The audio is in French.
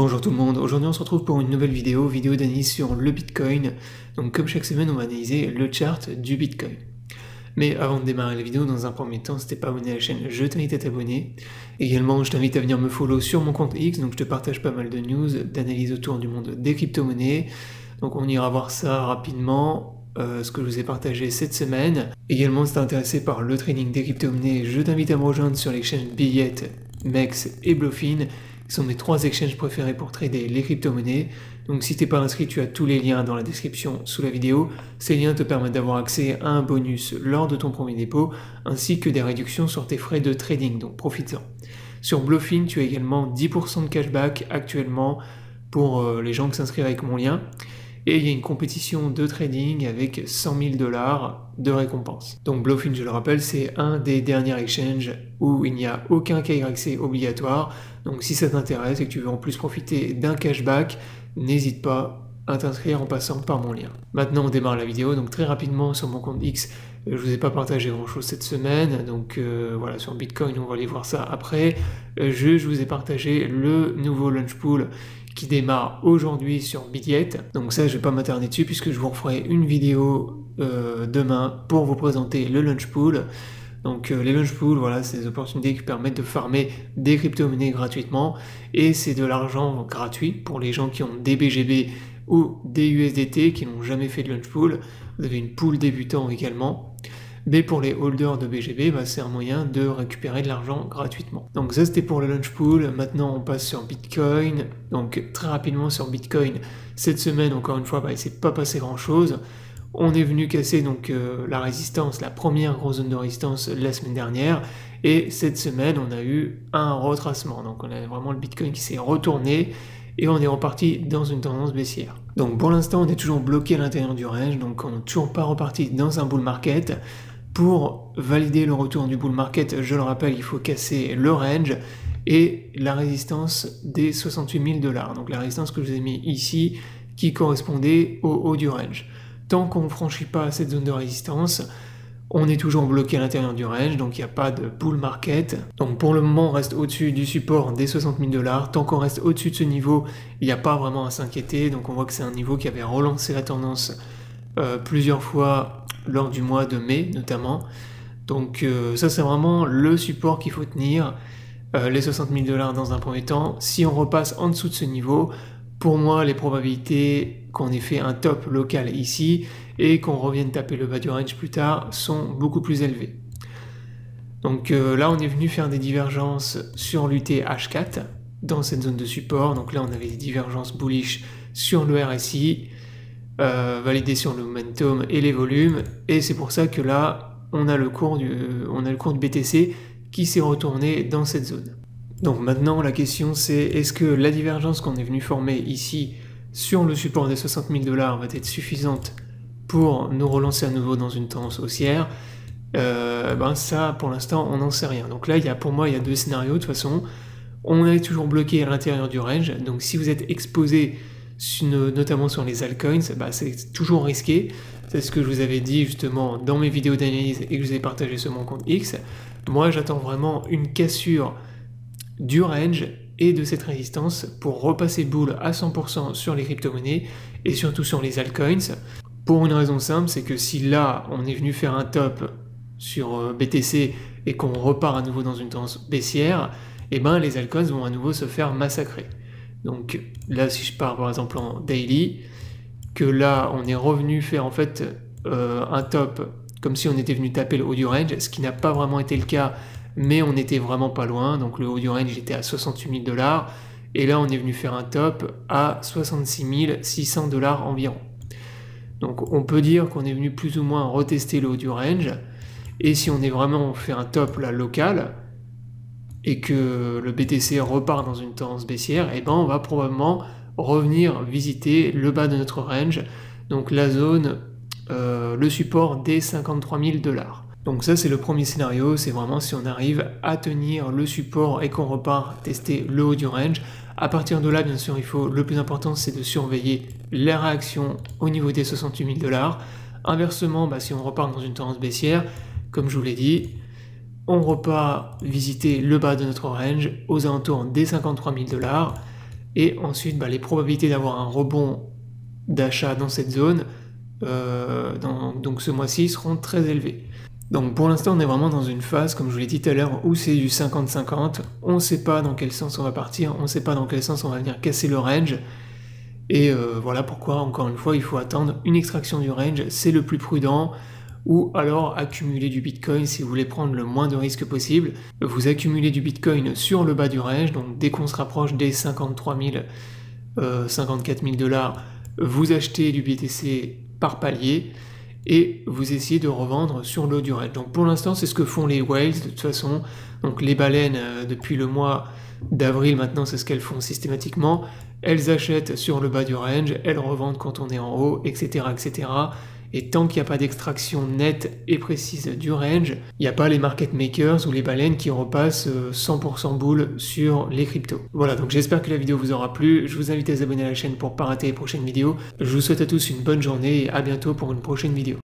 Bonjour tout le monde, aujourd'hui on se retrouve pour une nouvelle vidéo d'analyse sur le Bitcoin. Donc comme chaque semaine on va analyser le chart du Bitcoin. Mais avant de démarrer la vidéo, dans un premier temps, si t'es pas abonné à la chaîne, je t'invite à t'abonner. Également, je t'invite à venir me follow sur mon compte X, donc je te partage pas mal de news, d'analyse autour du monde des crypto-monnaies. Donc on ira voir ça rapidement, ce que je vous ai partagé cette semaine. Également, si t'es intéressé par le trading des crypto-monnaies, je t'invite à me rejoindre sur les chaînes Billet, MEX et Bluefin, qui sont mes 3 exchanges préférés pour trader les crypto-monnaies. Donc si t'es pas inscrit, tu as tous les liens dans la description sous la vidéo. Ces liens te permettent d'avoir accès à un bonus lors de ton premier dépôt, ainsi que des réductions sur tes frais de trading, donc profites-en. Sur Bluefin, tu as également 10% de cashback actuellement pour les gens qui s'inscrivent avec mon lien. Et il y a une compétition de trading avec 100 000 $ de récompense. Donc Bluefin, je le rappelle, c'est un des derniers exchanges où il n'y a aucun KYC obligatoire. Donc si ça t'intéresse et que tu veux en plus profiter d'un cashback, n'hésite pas à t'inscrire en passant par mon lien. Maintenant on démarre la vidéo, donc très rapidement sur mon compte X, je vous ai pas partagé grand chose cette semaine, donc voilà, sur Bitcoin on va aller voir ça après. Je vous ai partagé le nouveau launch pool qui démarre aujourd'hui sur Billet. Donc ça je vais pas m'attarder dessus puisque je vous referai une vidéo demain pour vous présenter le launch pool. Donc les launch pools, voilà, c'est des opportunités qui permettent de farmer des crypto-monnaies gratuitement et c'est de l'argent gratuit pour les gens qui ont des BGB ou des USDT qui n'ont jamais fait de launch pool. Vous avez une pool débutant également. Mais pour les holders de BGB, c'est un moyen de récupérer de l'argent gratuitement. Donc ça c'était pour le launch pool. Maintenant on passe sur Bitcoin. Donc très rapidement sur Bitcoin, cette semaine encore une fois, il ne s'est pas passé grand chose. On est venu casser donc la résistance, la première grosse zone de résistance la semaine dernière, et cette semaine on a eu un retracement. Donc on a vraiment le Bitcoin qui s'est retourné et on est reparti dans une tendance baissière. Donc pour l'instant on est toujours bloqué à l'intérieur du range, donc on n'est toujours pas reparti dans un bull market. Pour valider le retour du bull market, je le rappelle, il faut casser le range et la résistance des 68 000 $. Donc la résistance que je vous ai mis ici qui correspondait au haut du range. Tant qu'on ne franchit pas cette zone de résistance, on est toujours bloqué à l'intérieur du range, donc il n'y a pas de bull market. Donc pour le moment, on reste au-dessus du support des 60 000 $. Tant qu'on reste au-dessus de ce niveau, il n'y a pas vraiment à s'inquiéter. Donc on voit que c'est un niveau qui avait relancé la tendance plusieurs fois lors du mois de mai notamment. Donc ça c'est vraiment le support qu'il faut tenir, les 60 000 $ dans un premier temps. Si on repasse en dessous de ce niveau, pour moi les probabilités qu'on ait fait un top local ici et qu'on revienne taper le bas du range plus tard sont beaucoup plus élevées. Donc là on est venu faire des divergences sur l'UTH4 dans cette zone de support. Donc là on avait des divergences bullish sur le RSI, validé sur le momentum et les volumes, et c'est pour ça que là on a le cours du BTC qui s'est retourné dans cette zone. Donc maintenant la question c'est, est-ce que la divergence qu'on est venu former ici sur le support des 60 000 $ va être suffisante pour nous relancer à nouveau dans une tendance haussière? Ça pour l'instant on n'en sait rien. Donc là pour moi il y a deux scénarios de toute façon. On est toujours bloqué à l'intérieur du range, donc si vous êtes exposé notamment sur les altcoins, c'est toujours risqué. C'est ce que je vous avais dit justement dans mes vidéos d'analyse et que je vous ai partagé sur mon compte X. Moi j'attends vraiment une cassure du range et de cette résistance pour repasser bull à 100% sur les crypto-monnaies et surtout sur les altcoins. Pour une raison simple, c'est que si là on est venu faire un top sur BTC et qu'on repart à nouveau dans une tendance baissière, les altcoins vont à nouveau se faire massacrer. Donc là si je pars par exemple en daily, que là on est revenu faire en fait un top comme si on était venu taper le haut du range, ce qui n'a pas vraiment été le cas, mais on était vraiment pas loin. Donc le haut du range était à 68 000 $, et là on est venu faire un top à 66 600 $ environ. Donc on peut dire qu'on est venu plus ou moins retester le haut du range, et si on est vraiment fait un top là local, et que le BTC repart dans une tendance baissière, on va probablement revenir visiter le bas de notre range, donc la zone, le support des 53 000 $. Donc ça c'est le premier scénario, c'est vraiment si on arrive à tenir le support et qu'on repart tester le haut du range. À partir de là, bien sûr, le plus important c'est de surveiller la réaction au niveau des 68 000 $. Inversement, si on repart dans une tendance baissière, comme je vous l'ai dit, on repart visiter le bas de notre range aux alentours des 53 000 $. et ensuite les probabilités d'avoir un rebond d'achat dans cette zone, donc ce mois-ci, seront très élevées. Donc pour l'instant on est vraiment dans une phase, comme je vous l'ai dit tout à l'heure, où c'est du 50-50, on ne sait pas dans quel sens on va partir, on ne sait pas dans quel sens on va venir casser le range, et voilà pourquoi, encore une fois, il faut attendre une extraction du range, c'est le plus prudent, ou alors accumuler du Bitcoin si vous voulez prendre le moins de risques possible. Vous accumulez du Bitcoin sur le bas du range, donc dès qu'on se rapproche des 53 000, 54 000 $, vous achetez du BTC par palier, et vous essayez de revendre sur le haut du range. Donc pour l'instant c'est ce que font les whales de toute façon, donc les baleines depuis le mois d'avril maintenant c'est ce qu'elles font systématiquement, elles achètent sur le bas du range, elles revendent quand on est en haut, etc. etc. Et tant qu'il n'y a pas d'extraction nette et précise du range, il n'y a pas les market makers ou les baleines qui repassent 100% bull sur les cryptos. Voilà, donc j'espère que la vidéo vous aura plu, je vous invite à vous abonner à la chaîne pour ne pas rater les prochaines vidéos. Je vous souhaite à tous une bonne journée et à bientôt pour une prochaine vidéo.